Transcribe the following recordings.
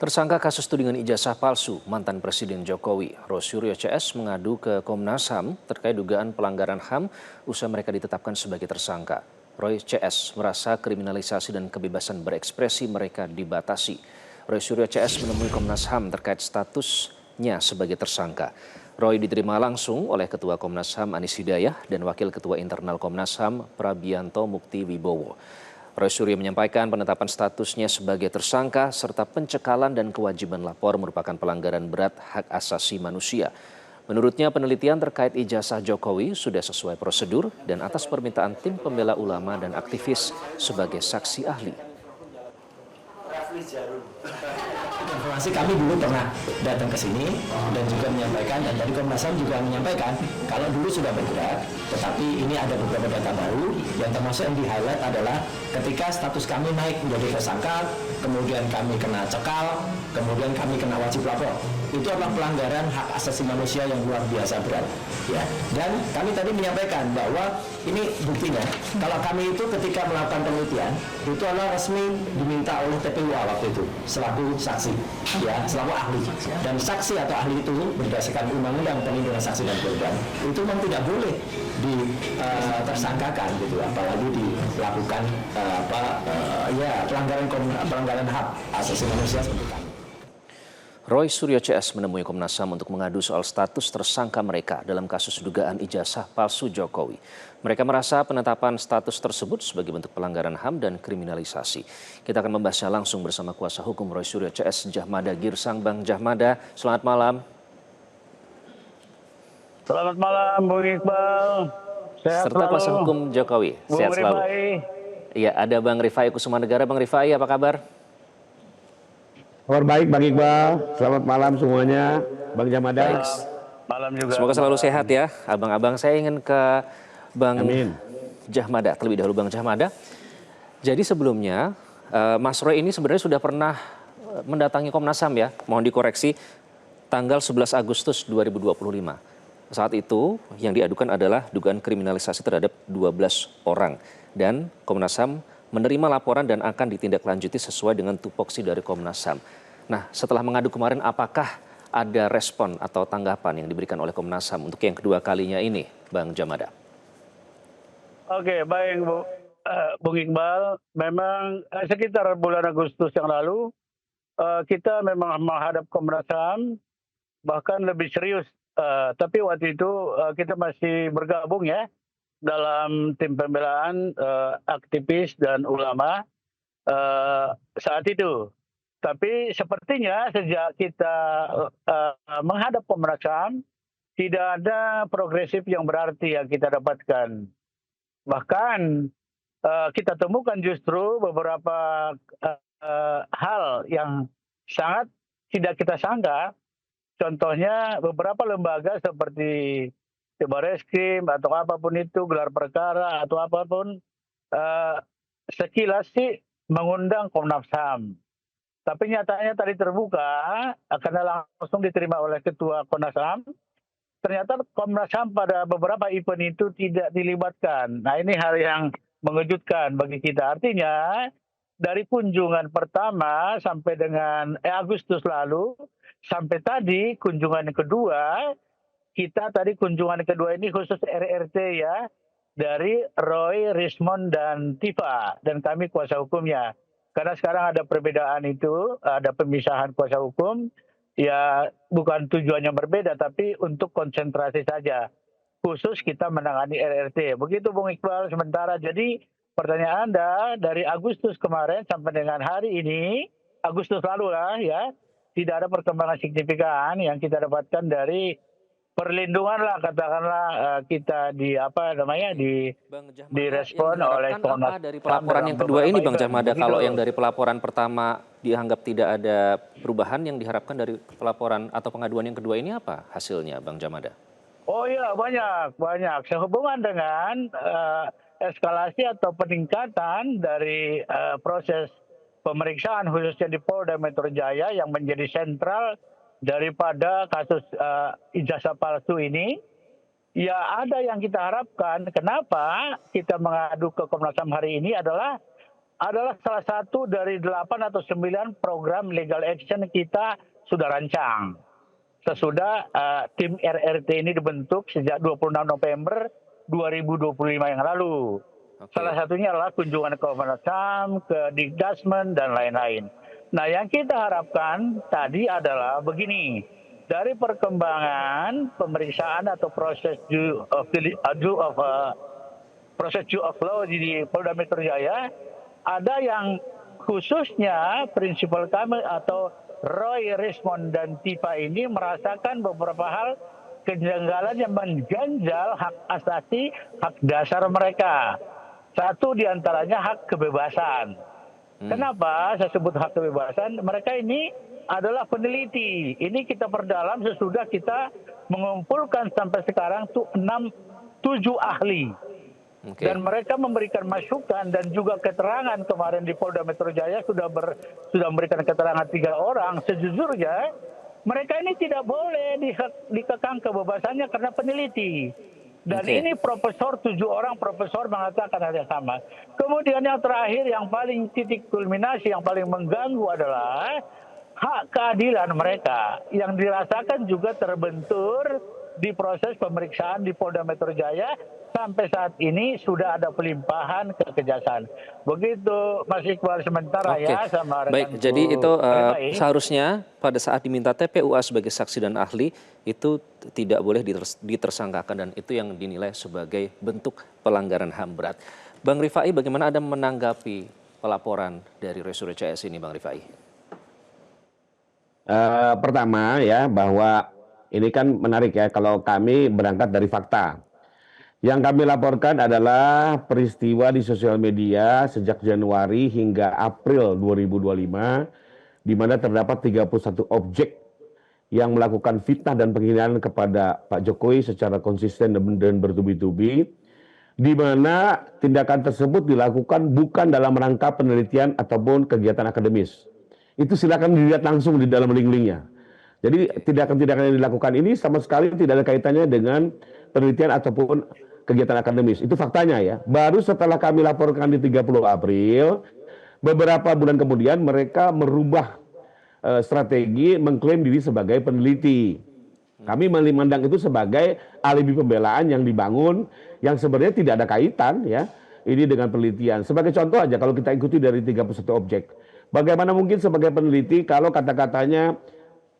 Tersangka kasus tudingan ijazah palsu mantan Presiden Jokowi, Rosyuryo CS mengadu ke Komnas HAM terkait dugaan pelanggaran HAM usai mereka ditetapkan sebagai tersangka. Roy CS merasa kriminalisasi dan kebebasan berekspresi mereka dibatasi. Rosyuryo CS menemui Komnas HAM terkait statusnya sebagai tersangka. Roy diterima langsung oleh Ketua Komnas HAM Anis Hidayah dan Wakil Ketua Internal Komnas HAM Prabianto Mukti Wibowo. Roy Suryo menyampaikan penetapan statusnya sebagai tersangka serta pencekalan dan kewajiban lapor merupakan pelanggaran berat hak asasi manusia. Menurutnya penelitian terkait ijazah Jokowi sudah sesuai prosedur dan atas permintaan tim pembela ulama dan aktivis sebagai saksi ahli. Informasi kami dulu pernah datang ke sini dan juga menyampaikan, dan tadi Komnas HAM juga menyampaikan kalau dulu sudah bergerak, tetapi ini ada beberapa data baru yang termasuk yang di-highlight adalah ketika status kami naik menjadi tersangka, kemudian kami kena cekal, kemudian kami kena wajib lapor. Itu adalah pelanggaran hak asasi manusia yang luar biasa berat. Ya. Dan kami tadi menyampaikan bahwa ini buktinya, kalau kami itu ketika melakukan penelitian, itu adalah resmi diminta oleh TPUA waktu itu, selaku saksi, ya, selaku ahli. Dan saksi atau ahli itu berdasarkan Undang-Undang Perlindungan Saksi dan Korban, itu memang tidak boleh ditersangkakan, gitu, apalagi dilakukan pelanggaran hak asasi manusia seperti kami. Roy Suryo CS menemui Komnas HAM untuk mengadu soal status tersangka mereka dalam kasus dugaan ijazah palsu Jokowi. Mereka merasa penetapan status tersebut sebagai bentuk pelanggaran HAM dan kriminalisasi. Kita akan membahasnya langsung bersama kuasa hukum Roy Suryo CS, Jahmada Girsang. Bang Jahmada, selamat malam. Selamat malam, Bung Iqbal. Sehat Serta selalu. kuasa hukum Jokowi, sehat selalu. Iya, ada Bang Rifai Kusumanegara. Bang Rifai, apa kabar? Kabar baik Bang Iqbal, selamat malam semuanya, Bang Jahmada. Baik. Malam juga. Semoga selalu sehat ya, abang-abang. Saya ingin ke Bang Amin. Jahmada, terlebih dahulu Bang Jahmada. Jadi sebelumnya, Mas Roy ini sebenarnya sudah pernah mendatangi Komnas HAM ya, mohon dikoreksi, tanggal 11 Agustus 2025. Saat itu yang diadukan adalah dugaan kriminalisasi terhadap 12 orang. Dan Komnas HAM menerima laporan dan akan ditindaklanjuti sesuai dengan tupoksi dari Komnas HAM. Nah, setelah mengadu kemarin, apakah ada respon atau tanggapan yang diberikan oleh Komnas HAM untuk yang kedua kalinya ini, Bang Jahmada? Oke, baik Bung Iqbal. Memang sekitar bulan Agustus yang lalu, kita memang menghadap Komnas HAM, bahkan lebih serius. Tapi waktu itu kita masih bergabung ya, dalam tim pembelaan aktivis dan ulama saat itu. Tapi sepertinya sejak kita menghadap Komnas HAM, tidak ada progresif yang berarti yang kita dapatkan. Bahkan kita temukan justru beberapa hal yang sangat tidak kita sangka. Contohnya beberapa lembaga seperti Barreskrim atau apapun itu, gelar perkara atau apapun, sekilas sih mengundang Komnas HAM. Tapi nyatanya tadi terbuka, karena langsung diterima oleh Ketua Komnas HAM, ternyata Komnas HAM pada beberapa event itu tidak dilibatkan. Nah, ini hal yang mengejutkan bagi kita. Artinya dari kunjungan pertama sampai dengan Agustus lalu, sampai tadi kunjungan yang kedua, kita tadi kunjungan kedua ini khusus RRT ya, dari Roy, Rismond, dan Tifa, dan kami kuasa hukumnya. Karena sekarang ada perbedaan itu, ada pemisahan kuasa hukum, ya bukan tujuannya berbeda, tapi untuk konsentrasi saja. Khusus kita menangani RRT. Begitu Bung Iqbal sementara. Jadi pertanyaan Anda, dari Agustus kemarin sampai dengan hari ini, Agustus lalu lah ya, tidak ada perkembangan signifikan yang kita dapatkan dari perlindungan lah, katakanlah kita direspon oleh Komnas HAM. Dari pelaporan yang kedua ini Bang Jahmada, kalau yang dari pelaporan pertama dianggap tidak ada perubahan, yang diharapkan dari pelaporan atau pengaduan yang kedua ini apa hasilnya Bang Jahmada? Oh iya, banyak. Sehubungan dengan eskalasi atau peningkatan dari proses pemeriksaan khususnya di Polda Metro Jaya yang menjadi sentral daripada kasus ijazah palsu ini, ya ada yang kita harapkan. Kenapa kita mengadu ke Komnas HAM hari ini adalah adalah salah satu dari 8 atau 9 program legal action kita sudah rancang. Sesudah tim RRT ini dibentuk sejak 26 November 2025 yang lalu. Salah satunya adalah kunjungan ke Komnas HAM, ke Dikdasmen, dan lain-lain. Nah, yang kita harapkan tadi adalah begini. Dari perkembangan pemeriksaan atau proses due of law di Polda Metro Jaya, ada yang khususnya prinsipal kami atau Roy, Rismond, dan Tipa ini merasakan beberapa hal kejanggalan yang mengganjal hak asasi, hak dasar mereka. Satu diantaranya hak kebebasan. Kenapa saya sebut hak kebebasan? Mereka ini adalah peneliti. Ini kita perdalam sesudah kita mengumpulkan sampai sekarang tuh 7 ahli. Dan mereka memberikan masukan dan juga keterangan kemarin di Polda Metro Jaya sudah memberikan keterangan 3 orang. Sejujurnya mereka ini tidak boleh dikekang kebebasannya karena peneliti. Dan ini profesor, 7 orang profesor mengatakan hal yang sama. Kemudian yang terakhir, yang paling titik kulminasi, yang paling mengganggu adalah hak keadilan mereka yang dirasakan juga terbentur di proses pemeriksaan di Polda Metro Jaya. Sampai saat ini sudah ada pelimpahan ke Kejaksaan. Begitu Mas Iqbal sementara ya sama rekan. Baik, jadi itu seharusnya pada saat diminta TPUA sebagai saksi dan ahli itu tidak boleh ditersangkakan dan itu yang dinilai sebagai bentuk pelanggaran HAM berat. Bang Rifai, bagaimana Anda menanggapi pelaporan dari Roy Suryo CS ini, Bang Rifai? Pertama ya, bahwa ini kan menarik ya kalau kami berangkat dari fakta. Yang kami laporkan adalah peristiwa di sosial media sejak Januari hingga April 2025, di mana terdapat 31 objek yang melakukan fitnah dan penghinaan kepada Pak Jokowi secara konsisten dan bertubi-tubi, di mana tindakan tersebut dilakukan bukan dalam rangka penelitian ataupun kegiatan akademis. Itu silakan dilihat langsung di dalam link-linknya. Jadi tindakan-tindakan yang dilakukan ini sama sekali tidak ada kaitannya dengan penelitian ataupun kegiatan akademis. Itu faktanya ya. Baru setelah kami laporkan di 30 April, beberapa bulan kemudian mereka merubah strategi mengklaim diri sebagai peneliti. Kami memandang itu sebagai alibi pembelaan yang dibangun yang sebenarnya tidak ada kaitan ya ini dengan penelitian. Sebagai contoh aja kalau kita ikuti dari 31 objek. Bagaimana mungkin sebagai peneliti kalau kata-katanya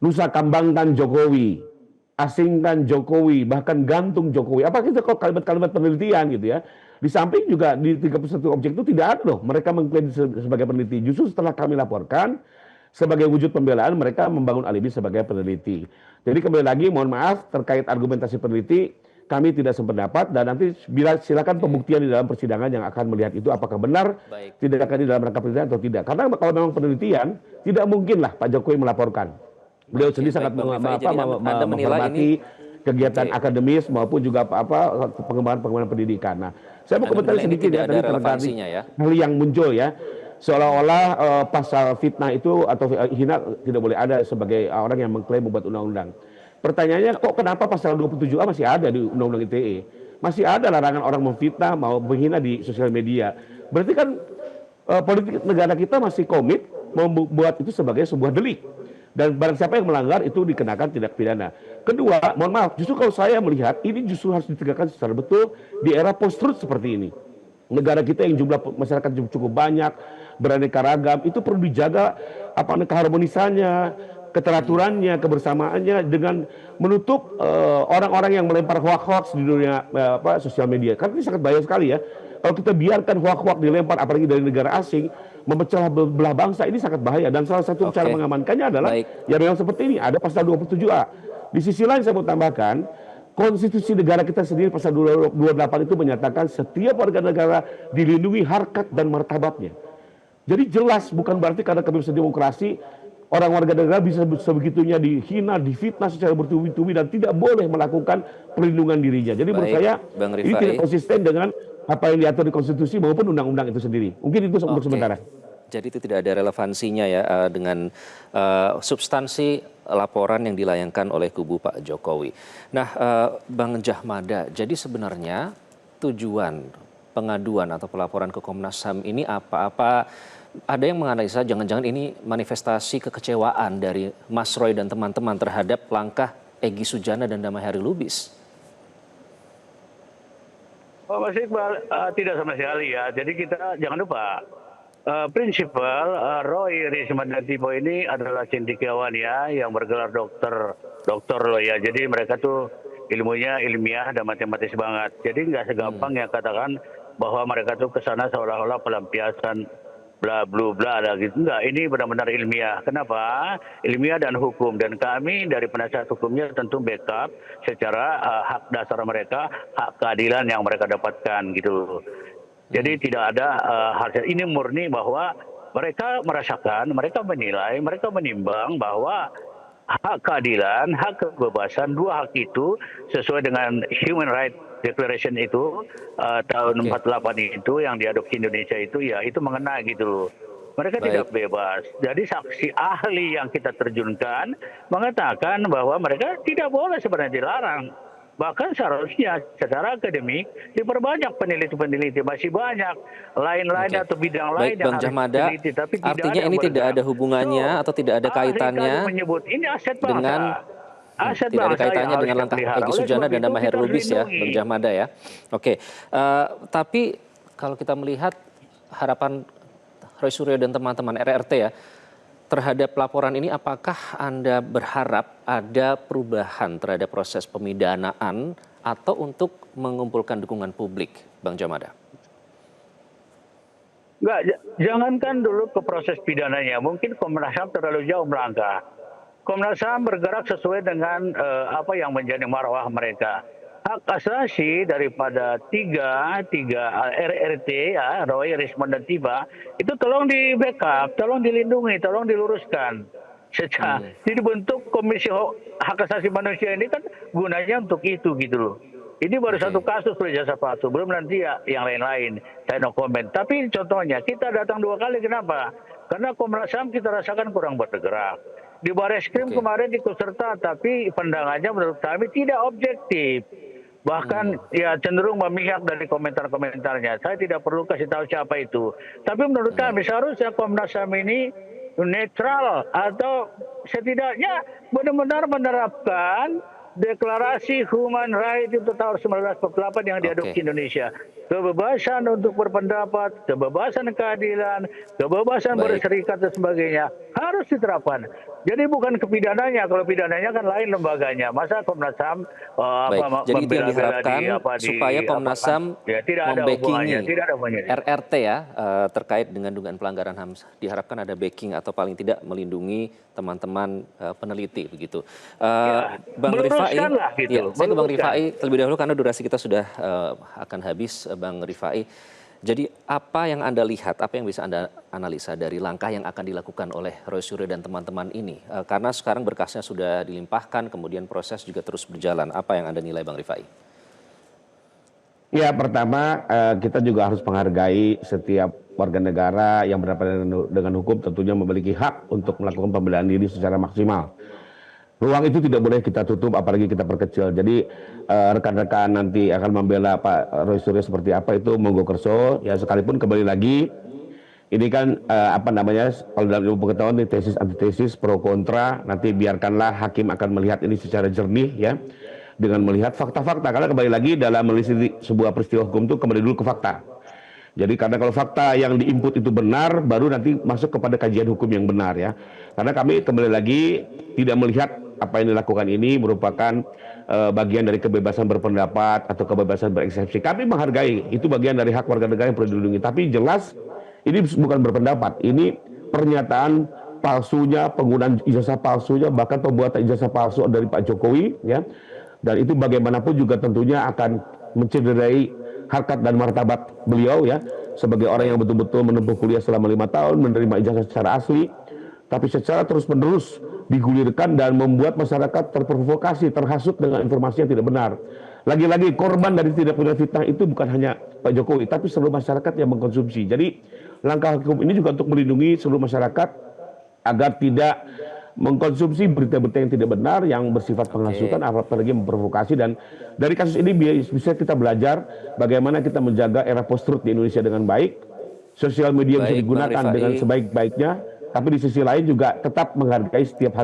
nusa kambangkan Jokowi, asingkan Jokowi, bahkan gantung Jokowi. Apa itu kok kalimat-kalimat penelitian gitu ya. Di samping juga di 31 objek itu tidak ada loh mereka mengklaim sebagai peneliti. Justru setelah kami laporkan sebagai wujud pembelaan mereka membangun alibi sebagai peneliti. Jadi kembali lagi mohon maaf terkait argumentasi peneliti kami tidak sependapat dan nanti silakan pembuktian di dalam persidangan yang akan melihat itu apakah benar tidak akan di dalam rangka penelitian atau tidak. Karena kalau memang penelitian tidak mungkinlah Pak Jokowi melaporkan. Beliau sendiri sangat menghormati kegiatan akademis maupun juga pengembangan pendidikan. Nah, saya mau komentar sedikit ya tadi terkait hal yang muncul ya. Seolah-olah pasal fitnah itu atau hina tidak boleh ada sebagai orang yang mengklaim membuat undang-undang. Pertanyaannya kok kenapa pasal 27A masih ada di Undang-Undang ITE? Masih ada larangan orang memfitnah mau menghina di sosial media. Berarti kan politik negara kita masih komit membuat itu sebagai sebuah delik. Dan barang siapa yang melanggar itu dikenakan tindak pidana. Kedua, mohon maaf, justru kalau saya melihat ini justru harus ditegakkan secara betul di era post-truth seperti ini. Negara kita yang jumlah masyarakat cukup banyak, beraneka ragam, itu perlu dijaga keharmonisannya, keteraturannya, kebersamaannya dengan menutup orang-orang yang melempar hoax-hoax di dunia sosial media. Karena ini sangat bahaya sekali ya. Kalau kita biarkan hoax-hoax dilempar apalagi dari negara asing, memecah belah bangsa ini sangat bahaya dan salah satu cara mengamankannya adalah ya memang seperti ini ada pasal 27A. Di sisi lain saya mau tambahkan konstitusi negara kita sendiri pasal 28 itu menyatakan setiap warga negara dilindungi harkat dan martabatnya. Jadi jelas bukan berarti karena kebebasan demokrasi orang warga negara bisa sebegitunya dihina, difitnah secara bertubi-tubi dan tidak boleh melakukan perlindungan dirinya. Jadi menurut saya ini tidak konsisten dengan apa yang diatur di konstitusi maupun undang-undang itu sendiri. Mungkin itu untuk sementara. Jadi itu tidak ada relevansinya ya dengan substansi laporan yang dilayangkan oleh kubu Pak Jokowi. Nah, Bang Jahmada, jadi sebenarnya tujuan pengaduan atau pelaporan ke Komnas HAM ini apa ada yang menganalisa jangan-jangan ini manifestasi kekecewaan dari Mas Roy dan teman-teman terhadap langkah Egy Sujana dan Damai Hari Lubis? Oh, Mas Iqbal, tidak sama sekali ya. Jadi kita jangan lupa, prinsipal Roy, Risman dan Timo ini adalah cendekiawan ya, yang bergelar dokter loh ya. Jadi mereka tuh ilmunya ilmiah dan matematis banget. Jadi nggak segampang yang katakan bahwa mereka tuh kesana seolah-olah pelampiasan bla bla bla ada gitu. Enggak, ini benar-benar ilmiah. Kenapa? Ilmiah dan hukum, dan kami dari penasihat hukumnya tentu backup secara hak dasar mereka, hak keadilan yang mereka dapatkan gitu. Jadi tidak ada hasil ini murni bahwa mereka merasakan, mereka menilai, mereka menimbang bahwa hak keadilan, hak kebebasan, dua hak itu sesuai dengan Human Rights Declaration itu tahun 48 itu yang diadopsi Indonesia itu ya itu mengena gitu loh. Mereka tidak bebas. Jadi saksi ahli yang kita terjunkan mengatakan bahwa mereka tidak boleh sebenarnya dilarang. Bahkan seharusnya secara akademik diperbanyak peneliti-peneliti, masih banyak lain-lain atau bidang lain yang Bang harus Jamada, diteliti, tapi artinya ini tidak ada hubungannya atau tidak ada kaitannya menyebut ini aset bangsa. dengan Aset tidak ada bangsa kaitannya yang dengan harus langkah dipelihara. Egy Oleh Sujana sebab dan itu Damai kita Hari harus Lubis ya, lindungi. Bang Jamada ya. Oke, tapi kalau kita melihat harapan Roy Suryo dan teman-teman RRT ya, terhadap laporan ini apakah Anda berharap ada perubahan terhadap proses pemidanaan atau untuk mengumpulkan dukungan publik, Bang Jamada? Enggak, jangankan dulu ke proses pidananya, mungkin Komnas HAM terlalu jauh melangkah. Komnas HAM bergerak sesuai dengan apa yang menjadi marwah mereka. Hak asasi daripada tiga RRT ya, Roy, Risman dan Tiba, itu tolong di backup, tolong dilindungi, tolong diluruskan. Dibentuk Komisi Hak Asasi Manusia ini kan gunanya untuk itu gitu loh. Ini baru satu kasus ijazah palsu, belum nanti ya yang lain-lain. Saya no comment. Tapi contohnya kita datang 2 kali, kenapa? Karena Komnas HAM kita rasakan kurang bergerak. Di Barreskrim kemarin ikut serta, tapi pandangannya menurut kami tidak objektif. Bahkan ya cenderung memihak dari komentar-komentarnya. Saya tidak perlu kasih tahu siapa itu. Tapi menurut kami seharusnya Komnas HAM ini netral atau setidaknya benar-benar menerapkan Deklarasi Human Rights itu tahun 1948 yang diadopsi Indonesia. Kebebasan untuk berpendapat, kebebasan keadilan, kebebasan berserikat dan sebagainya harus diterapkan. Jadi bukan kepidananya, kalau pidananya kan lain lembaganya. Masa Komnas HAM Jadi itu yang diharapkan supaya Komnas HAM membackingi RRT ya terkait dengan dugaan pelanggaran HAM. Diharapkan ada backing atau paling tidak melindungi teman-teman peneliti begitu. Bang Rifai, gitu. saya ke Bang Rifai terlebih dahulu karena durasi kita sudah akan habis, Bang Rifai. Jadi apa yang Anda lihat, apa yang bisa Anda analisa dari langkah yang akan dilakukan oleh Roy Suryo dan teman-teman ini? Karena sekarang berkasnya sudah dilimpahkan, kemudian proses juga terus berjalan. Apa yang Anda nilai, Bang Rifai? Ya, pertama kita juga harus menghargai setiap warga negara yang berhadapan dengan hukum tentunya memiliki hak untuk melakukan pembelaan diri secara maksimal. Ruang itu tidak boleh kita tutup, apalagi kita perkecil. Jadi rekan-rekan nanti akan membela Pak Roy Suryo seperti apa itu monggo kerso. Ya sekalipun kembali lagi, ini kan apa namanya kalau dalam ilmu pengetahuan tesis antitesis pro kontra. Nanti biarkanlah hakim akan melihat ini secara jernih ya, dengan melihat fakta-fakta. Karena kembali lagi dalam menelisik sebuah peristiwa hukum itu kembali dulu ke fakta. Jadi karena kalau fakta yang diinput itu benar, baru nanti masuk kepada kajian hukum yang benar ya. Karena kami kembali lagi tidak melihat apa yang dilakukan ini merupakan bagian dari kebebasan berpendapat atau kebebasan berekspresi. Kami menghargai, itu bagian dari hak warga negara yang perlu dilindungi. Tapi jelas ini bukan berpendapat, ini pernyataan palsunya, penggunaan ijazah palsunya, bahkan pembuatan ijazah palsu dari Pak Jokowi ya. Dan itu bagaimanapun juga tentunya akan mencederai harkat dan martabat beliau ya, sebagai orang yang betul-betul menempuh kuliah selama 5 tahun, menerima ijazah secara asli, tapi secara terus-menerus digulirkan dan membuat masyarakat terprovokasi, terhasut dengan informasi yang tidak benar. Lagi-lagi korban dari tidak punya fitnah itu bukan hanya Pak Jokowi, tapi seluruh masyarakat yang mengkonsumsi. Jadi langkah hukum ini juga untuk melindungi seluruh masyarakat agar tidak mengkonsumsi berita-berita yang tidak benar, yang bersifat penghasutan, apalagi memprovokasi. Dan dari kasus ini bisa kita belajar bagaimana kita menjaga era post-truth di Indonesia dengan baik. Sosial media bisa Baik, Bang digunakan dengan Rifai. sebaik-baiknya, tapi di sisi lain juga tetap menghargai setiap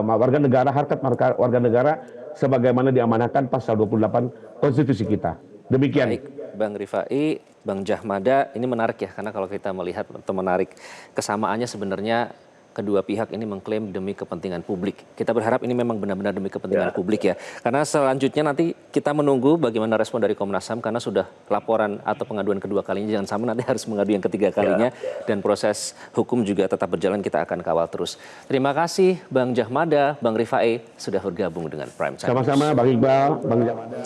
warga negara, harkat warga negara, sebagaimana diamanahkan pasal 28 konstitusi kita. Demikian. Baik, Bang Rifai, Bang Jahmada, ini menarik ya, karena kalau kita melihat atau menarik kesamaannya sebenarnya kedua pihak ini mengklaim demi kepentingan publik. Kita berharap ini memang benar-benar demi kepentingan publik ya. Karena selanjutnya nanti kita menunggu bagaimana respon dari Komnas HAM, karena sudah laporan atau pengaduan kedua kalinya, jangan sampai nanti harus mengadu yang ketiga kalinya, dan proses hukum juga tetap berjalan, kita akan kawal terus. Terima kasih Bang Jahmada, Bang Rifai sudah bergabung dengan Prime Time. Sama-sama Bang Iqbal, Bang Jahmada.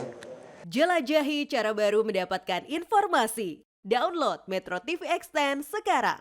Jelajahi cara baru mendapatkan informasi. Download Metro TV Extend sekarang.